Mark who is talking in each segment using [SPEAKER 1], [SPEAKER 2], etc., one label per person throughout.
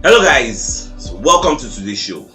[SPEAKER 1] Hello guys, so welcome to today's show.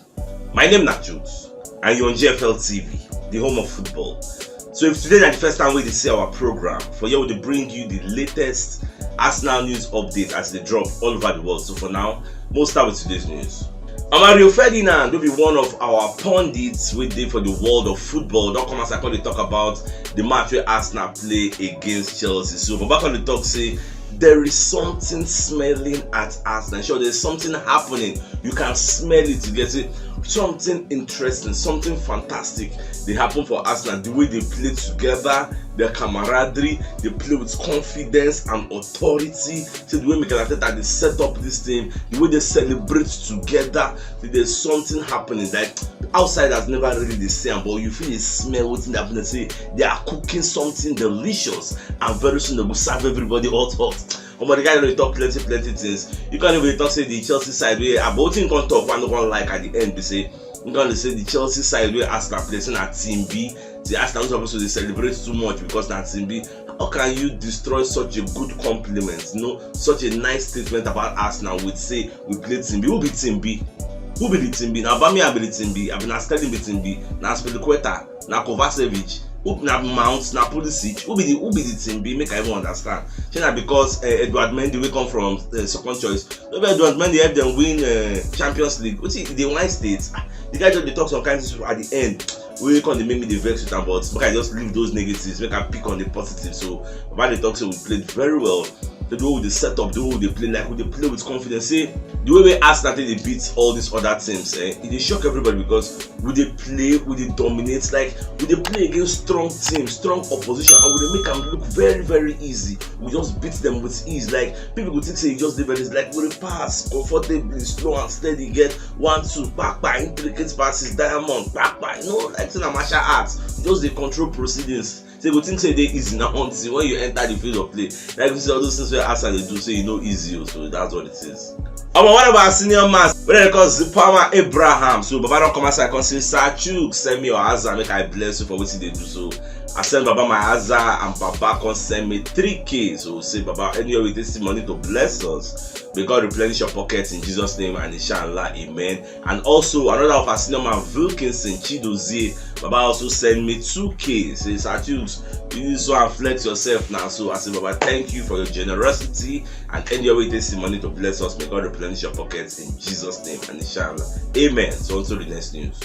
[SPEAKER 1] My name is CHUKS and you're on GFL TV, the home of football. So if today is the first time we see our program, for you to bring you the latest Arsenal news update as they drop all over the world. So for now, we'll start with today's news. Mario Ferdinand will be one of our pundits waiting for the world of football. Don't come as I can talk about the match where Arsenal play against Chelsea. So for back on the talk, say there is something smelling at Arsenal. Sure, there's something happening. You can smell it. You get it. Something interesting, something fantastic. They happen for Arsenal. The way they play together, their camaraderie, they play with confidence and authority. See the way Nketiah they set up this team, the way they celebrate together. See, there's something happening. Like outsiders never really the same, but you feel the smell what's happening. Say they are cooking something delicious, and very soon they will serve everybody hot. But the guy really talk plenty things. You can't even talk say the Chelsea side where about thing can talk one don't like at the end. They say you're gonna say the Chelsea side where Arsenal placing at Team B. The Arsenal supposed to celebrate too much because that Team B. How can you destroy such a good compliment? You know, such a nice statement about Arsenal with say we play Team B. Who be Team B? Who be the Team B? Now Aubameyang be the Team B. I've been Sterling be Team B. Now Spiliqueta, now Kovacevic. Who na Mount, na Pulisic, who be the Team B? Make I even understand. China because Edward Mendy will come from second choice. Maybe Edward Mendy help them win Champions League. What is the wine states? The guy just they talk some kind of at the end. We can they make me the vex with them, but make I just leave those negatives. Make I pick on the positive. So about the talk, so we played very well. The way they set up, the way they play, like they play with confidence. Say the way we ask that they beat all these other teams, it they shock everybody because we they play, we they dominate, like we they play against strong teams, strong opposition, and we they make them look very easy. We just beat them with ease. Like people would think say you just deliver this, like we pass comfortably, slow and steady, get 1-2, back by intricate passes, diamond, back by, you know, like in a martial arts, just the control proceedings. So you think say they easy now until when you enter the field of play. Like you see all those things where Arsenal they do, say you know easy, so that's what it is. What about senior man? When they call Zipama Abraham, so Baba don't come outside and say, Sir Chuk, send me your Azar, make I bless you for what they do. So I send Baba my Azar and Baba can send me 3K. So say Baba, anyway with this money to bless us. May God replenish your pockets in Jesus' name and inshallah, amen. And also another of our senior man, Wilkinson Chidozie, Baba also send me 2K. Say Sir Chuk, you need to and flex yourself now. So I say Baba, thank you for your generosity and anyway with this money to bless us. May God replenish your pockets in Jesus' name and inshallah, amen. So on to the next news.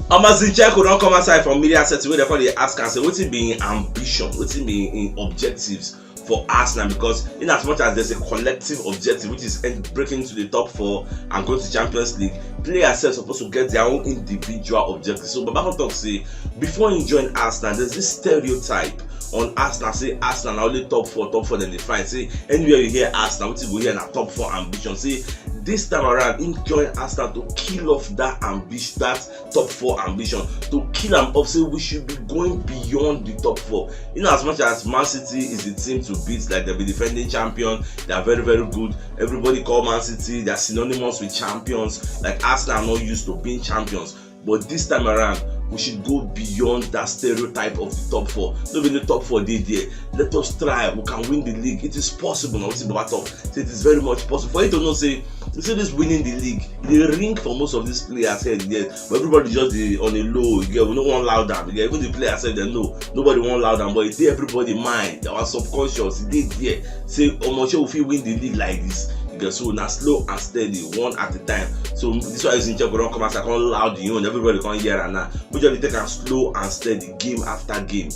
[SPEAKER 1] Zinchenko don't come outside from media set where they call the ask and say what's it being ambition, what's it being in objectives for Arsenal, because in as much as there's a collective objective which is breaking into the top 4 and going to Champions League, players are supposed to get their own individual objectives. So Baba talk say before you join Arsenal, there's this stereotype on Arsenal, say Arsenal only top 4 then they fight. Say anywhere you hear Arsenal, what you go here in a top 4 ambition. Say this time around, him join Arsenal to kill off that ambition, that top 4 ambition, to kill them off. Say we should be going beyond the top 4. You know, as much as Man City is the team to beat, like they'll be defending champion, they are very good. Everybody call Man City, they are synonymous with champions. Like Arsenal are not used to being champions, but this time around, we should go beyond that stereotype of the top 4. Not even the top 4 they there. Let us try. We can win the league. It is possible now. It is very much possible. For you to know, say, you see this winning the league, the ring for most of these players here, but everybody just on a low. We don't want loud down. Even the players said they know nobody want loud down, but it's everybody mind. Our subconscious, it did there. Say, oh my sure if we win the league like this. So now slow and steady, one at a time. So this why is in check don't come as I can't loud you and everybody can hear and now. But you take a slow and steady, game after game.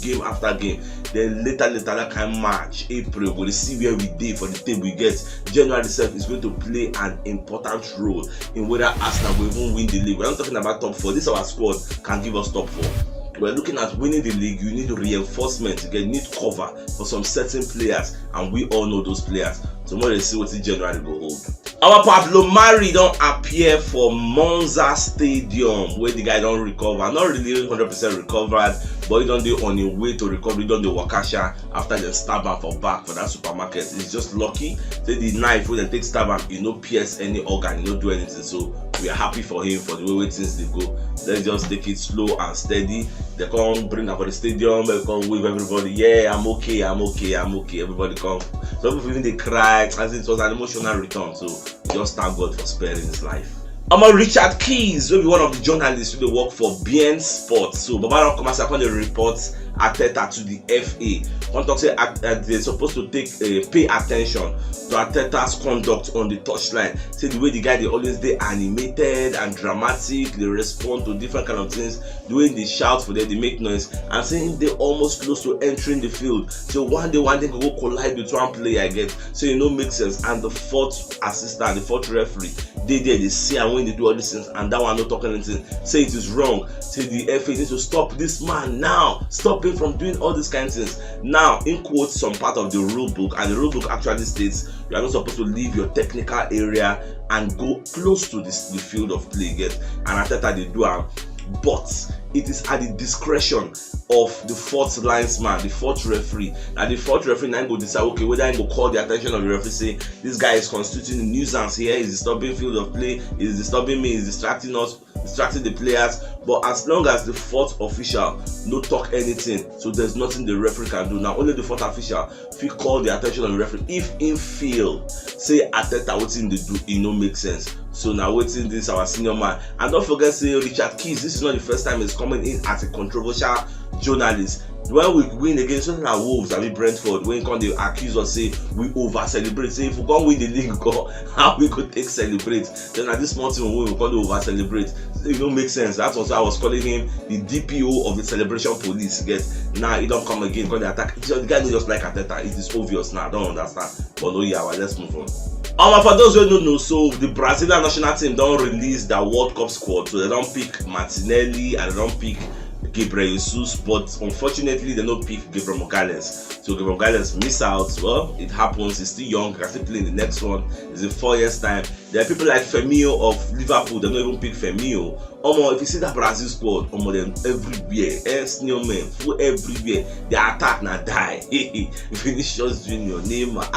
[SPEAKER 1] Then later that kind of March, April, we'll see where we did for the team we get. January itself is going to play an important role in whether Arsenal will even win the league. We're not talking about top 4. This our squad can give us top 4. We're looking at winning the league. You need reinforcement, you need cover for some certain players, and we all know those players. So more let's see what the January go hold. Our Pablo Mari don't appear for Monza Stadium where the guy don't recover. Not really 100% recovered, but he don't do on the way to recovery, don't do wakasha after they stab him for back for that supermarket. He's just lucky. Say the knife when they take stab him, he no pierce any organ, he no do anything. So we are happy for him for the way things they go. Let's just take it slow and steady. They come bring up for the stadium, they come wave everybody. Yeah, I'm okay, I'm okay, I'm okay. Everybody come. Some people even they cry as it was an emotional return. So just thank God for sparing his life. I'm on Richard Keys, will be one of the journalists who work for BN Sports. So Baba don't come as a report Arteta to the FA. One talk say they're supposed to pay attention to Arteta's conduct on the touchline. Say the way the guy they always they animated and dramatic, they respond to different kind of things, the way they shout for them, they make noise, and saying they almost close to entering the field. So one day can go collide with one player again. So you know makes sense. And the fourth assistant, the fourth referee, they see and when they do all these things, and that one not talking anything, say it is wrong. Say the FA needs to stop this man now, stop him from doing all these kind of things. Now, in quotes some part of the rule book, and the rule book actually states you are not supposed to leave your technical area and go close to the field of play. Get and Arteta they do but it is at the discretion of the fourth linesman, the fourth referee. Now the fourth referee now go decide okay whether I go call the attention of the referee, say this guy is constituting a nuisance here, is disturbing field of play, is disturbing me, is distracting us, distracting the players. But as long as the fourth official no talk anything, so there's nothing the referee can do. Now only the fourth official if he call the attention of the referee. If in feel say Arteta what thing they do, it no make sense. So now waiting this our senior man. And don't forget say Richard Keys, this is not the first time he's coming in as a controversial journalist. When we win against Wolves, I mean Brentford, when they accuse us say we over celebrate, say if we can't win the league, how we could take celebrate? Then at this moment we call it over celebrate. It don't make sense. That's also I was calling him the DPO of the celebration police. Get now he don't come again because they attack. The guy just like Arteta. It is obvious now. I don't understand. But no, yeah, well, let's move on. For those who don't know, so the Brazilian national team don't release their World Cup squad, so they don't pick Martinelli and they don't pick Gabriel Jesus, but unfortunately they don't pick Gabriel Magalhães. So Gabriel Magalhães miss out. Well, it happens. He's still young. He can still play in the next one. It's in 4 years time. There are people like Firmino of Liverpool. They don't even pick Firmino. If you see that Brazil squad, them everywhere, senior men, full everywhere. They attack now die. Vinicius Junior, Neymar,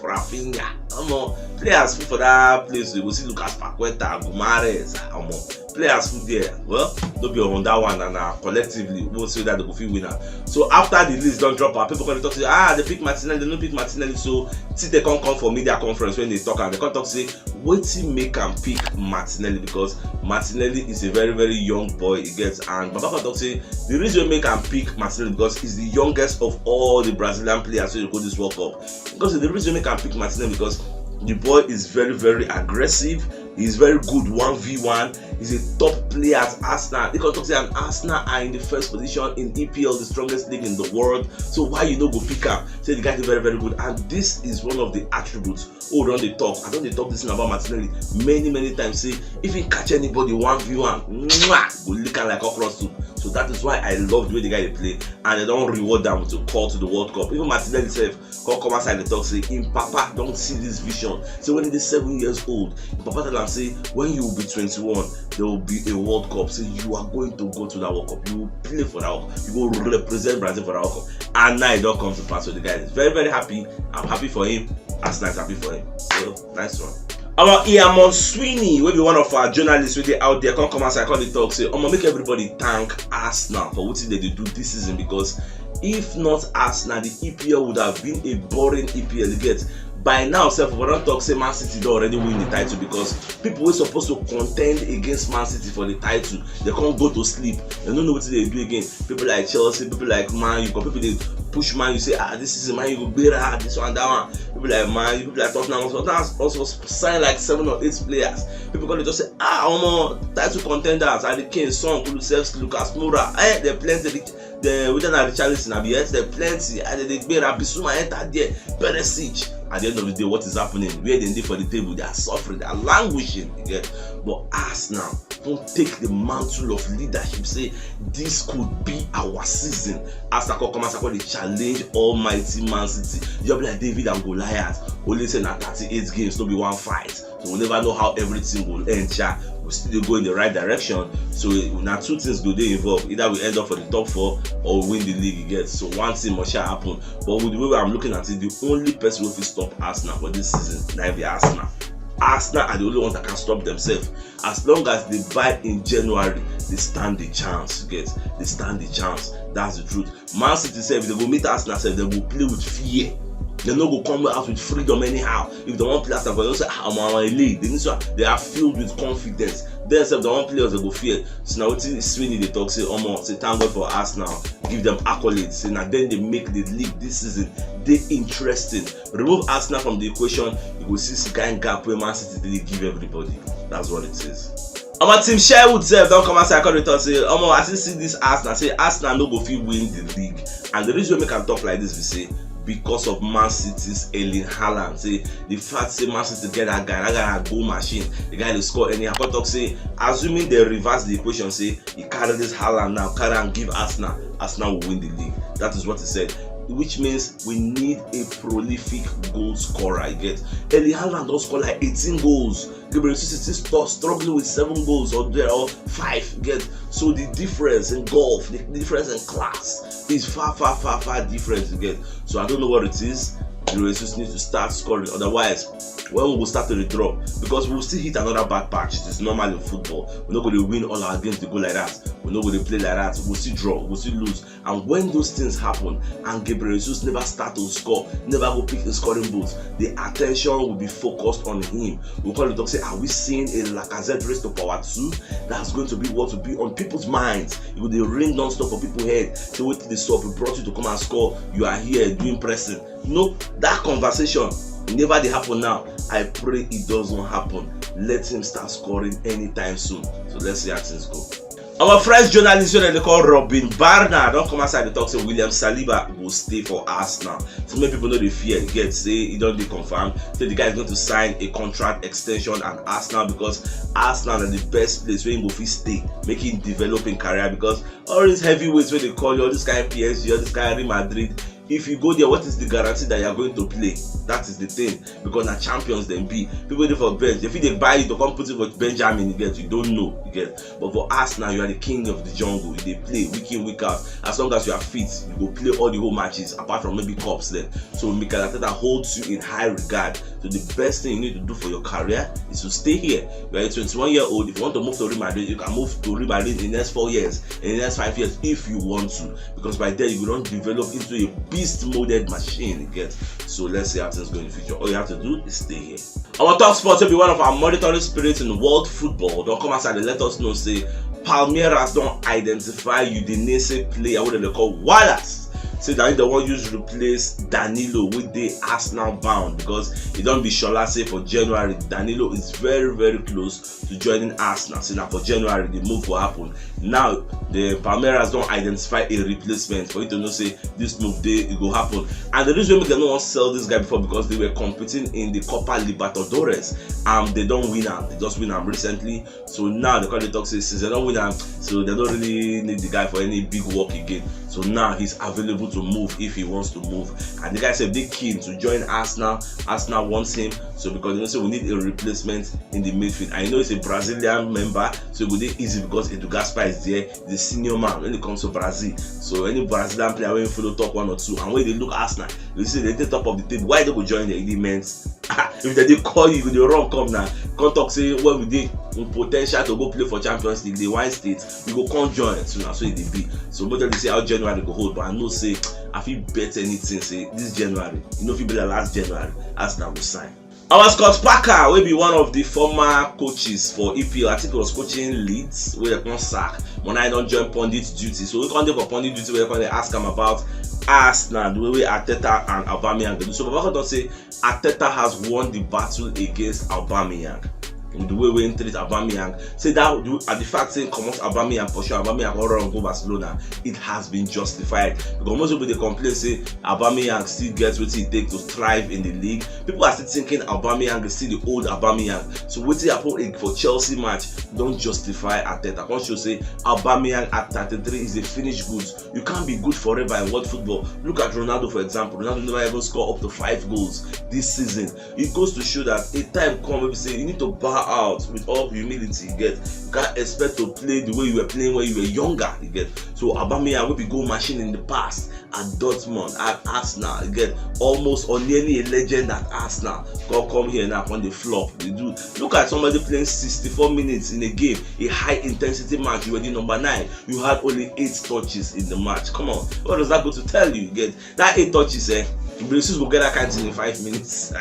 [SPEAKER 1] Rafinha, players for that place. We will see Lucas Paqueta, Gumares, players who there. Well, don't be on that one, and collectively we will say that they will be winner. So after the list don't drop, people can talk say they pick Martinelli, they don't pick Martinelli. So see they can't come for media conference when they talk, and they can't talk say waiting make and pick Martinelli because Martinelli is a very very young boy. He gets and Baba talk say the reason make and pick Martinelli because he's the youngest of all the Brazilian players who go this World Cup. Because the reason make and pick Martinelli because the boy is very very aggressive. He's very good 1v1. He's a top player at Arsenal. They can talk say Arsenal are in the first position in EPL, the strongest league in the world. So why you don't go pick him? Say the guy is very very good, and this is one of the attributes. Don't they talk? I don't they talk this thing about Martinelli many times. Say if he catch anybody 1v1, go lick him like okra soup. So that is why I love the way the guy they play, and they don't reward them with a call to the World Cup. Even Martinelli himself come outside the talk say, "In Papa don't see this vision." So when he is 7 years old, Papa tell him say, "When you will be 21, there will be a World Cup. Say you are going to go to that World Cup. You will play for that World Cup. You will represent Brazil for that World Cup." And now it don't come to pass. So the guy is very very happy. I'm happy for him. Arsenal is happy for him. So nice one. Iamon Sweeney will be one of our journalists with out there. Come outside, call the talk. Say, make everybody thank Arsenal for what they do this season, because if not Arsenal, the EPL would have been a boring EPL. You get by now, if we don't talk, say Man City don't already win the title, because people were supposed to contend against Man City for the title, they can't go to sleep. They don't know what they do again. People like Chelsea, people like Man, you got people they push Man, you say this is a Man, you go better, this one, that one. People like Man, people like Tottenham also sign like 7 or 8 players. People gonna just say title contenders are the Kane, Son, Kulusevski, Lucas Moura. They're plenty. We don't have the Charles in ABS, they're plenty. They better Bissouma enter there, Perisic. At the end of the day, what is happening? Where they need for the table, they are suffering, they are languishing. But Arsenal don't take the mantle of leadership. Say this could be our season. Arsenal come as they challenge Almighty Man City. You'll be like David and Goliath. Only say na 38 games, no be one fight. So we'll never know how everything will end. we still go in the right direction. So now two things go they involve. Either we end up for the top 4 or we win the league again. So one thing must happen. But with the way I'm looking at it, the only person who will stop Arsenal for this season now be Arsenal. Arsenal are the only ones that can stop themselves. As long as they buy in January, they stand the chance. They stand the chance. That's the truth. Man City said if they go meet Arsenal, they will play with fear. They no go come out with freedom anyhow. If they want to play Arsenal, they say I'm on a league. They are filled with confidence. Then if they want players, they go fear. So now what is Sweeney they talk say, say thank God for Arsenal, give them accolades. Say now then they make the league this season they interesting. Remove Arsenal from the equation, you will see kind gap where Man City they give everybody. That's what it is. Our team Sherwood self don't come outside and say, I still see this Arsenal. Say Arsenal no go fit win the league. And the reason we can talk like this, we say because of Man City's Erling Haaland. Say the fact say Man City get that guy a goal machine, the guy will score any. I can talk say, assuming they reverse the equation, say he carry this Haaland now, carry and give Arsenal will win the league. That is what he said. Which means we need a prolific goal scorer. Erling Haaland don't score like 18 goals. Gabriel Jesus is still struggling with 7 goals or 5. So the difference in golf, the difference in class is far different. So I don't know what it is. Gabriel Jesus needs to start scoring. Otherwise, when we will start to withdraw, because we will still hit another bad patch. It is normal in football. We're not going to win all our games to go like that. We're not going to play like that. We'll still draw, we'll still lose. And when those things happen and Gabriel Jesus never start to score, never go pick the scoring boots, the attention will be focused on him. We'll call it talk, say, are we seeing a Lacazette race to power 2? That's going to be what will be on people's minds. It will be ring non-stop for people's head. So wait till they stop, we brought you to come and score. You are here doing pressing. No, that conversation never they happen now. I pray it doesn't happen. Let him start scoring anytime soon. So let's see how things go. Our French journalist they call Robin Barnard don't come outside and talk say William Saliba will stay for Arsenal. So many people know the fear say he don't be confirmed. So the guy is going to sign a contract extension at Arsenal because Arsenal are the best place where he will stay, making developing career, because all these heavyweights where they call you, all this guy PSG, all this guy Real Madrid. If you go there, what is the guarantee that you are going to play? That is the thing, because na champions then be. People there for bench. If they buy it to come put it for Benjamin, you don't know. But for Arsenal, you are the king of the jungle. They play week in, week out. As long as you are fit, you go play all the whole matches, apart from maybe cups then. So Mikel Arteta holds you in high regard. So the best thing you need to do for your career is to stay here. You are a 21-year-old. If you want to move to Real Madrid, you can move to Real Madrid in the next 4 years, in the next 5 years, if you want to. Because by then you will not develop into a beast-moded machine. So let's see how things go in the future. All you have to do is stay here. Our top sports will be one of our monitoring spirits in world football. Don't come outside and let us know. Say Palmeiras don't identify Udinese player what they call Wallace. Say that the one used to replace Danilo with the Arsenal bound, because it don't be Shola say for January. Danilo is very close to joining Arsenal. So now for January the move will happen. Now the Palmeiras don't identify a replacement for you to know say this move it will happen. And the reason why they don't want to sell this guy before, because they were competing in the Copa Libertadores. They don't win them. They just win them recently. So now the current talk says since they don't win them, so they don't really need the guy for any big work again. So now he's available to move if he wants to move. And the guy said they're keen to join Arsenal. Arsenal wants him. So because they say we need a replacement in the midfield. I know it's a Brazilian member, so it would be easy because Edu Gaspar is there, the senior man when it comes to Brazil. So any Brazilian player when you follow top 1 or 2, and when they look Arsenal, you see they take top of the table. Why they go join the elements? If they call you, they run come now. Come talk say what we did potential to go play for Champions League, the wine state, we go come join. So now so it be. So most of them say how January go hold, but I know say I feel bet anything say this January, you know if it be the last January, Arsenal will sign. Our Scott Parker will be one of the former coaches for EPL. I think he was coaching Leeds where they can't sack. When I don't join pundit duty, so we can't do for pundit duty where they ask him about Arsenal, the way Arteta and Aubameyang do. So Babaka don't say Arteta has won the battle against Aubameyang. The way we treat Aubameyang, say that at the fact saying come out Aubameyang for sure, Aubameyang all around go Barcelona, it has been justified, because most people they complain say Aubameyang still gets what it takes to thrive in the league. People are still thinking Aubameyang is still the old Aubameyang. So what happen for Chelsea match don't justify Arteta. Once you say Aubameyang at 33 is a finished goods, you can't be good forever in world football. Look at Ronaldo for example. Ronaldo never ever scored up to 5 goals this season. It goes to show that a time comes, maybe say you need to bar out with all humility. You can't expect to play the way you were playing when you were younger. So Aubameyang will be goal machine in the past at Dortmund, at Arsenal. Almost or nearly a legend at Arsenal. Come here now on the flop. Look at somebody playing 64 minutes in a game, a high intensity match. You were the number 9. You had only 8 touches in the match. Come on, what does that go to tell you? That 8 touches, Brazil will get that kind of thing in 5 minutes.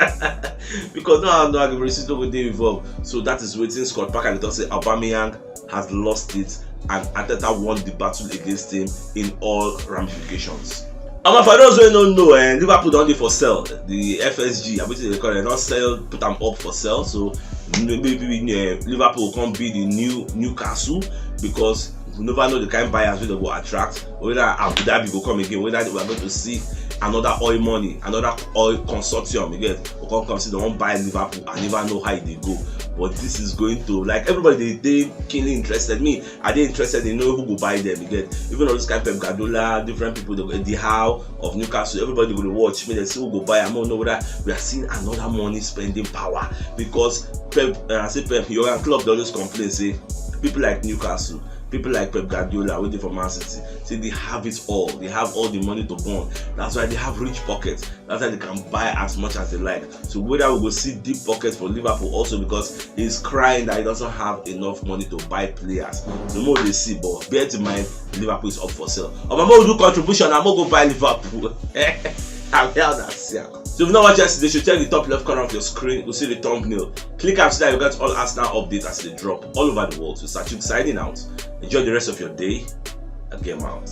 [SPEAKER 1] Because no Brazil don't go there involved. So that is waiting. Scott Parker and say Aubameyang has lost it, and Arteta won the battle against him in all ramifications. For those who don't know, Liverpool don't do for sale. The FSG, I believe they call it, not sell, put them up for sale. So maybe Liverpool can't be the new Newcastle, because we never know the kind of buyers we will attract, or whether Abu Dhabi will come again, whether we are going to see another oil money, another oil consortium again. We can't consider one buy Liverpool and never know how they go. But this is going to, like, everybody they keenly interested. Me, are they interested in know who will buy them again? Even all this kind of Pep Guardiola, different people, the how of Newcastle, everybody will watch me. They see who will buy. I don't know whether we are seeing another money spending power, because Pep, your club they always complain, say people like Newcastle, people like Pep Guardiola waiting for Man City, say they have it all. They have all the money to burn. That's why they have rich pockets. That's why they can buy as much as they like. So whether we will see deep pockets for Liverpool also, because he's crying that he doesn't have enough money to buy players. The more they see, but bear in mind Liverpool is up for sale. My mom will do contribution. I'm gonna go buy Liverpool. I've heard that. So if you not watch yesterday, you should check the top left corner of your screen. You'll see the thumbnail. Click up so that you get all Arsenal updates as they drop all over the world. So CHUKS signing out. Enjoy the rest of your day and game out.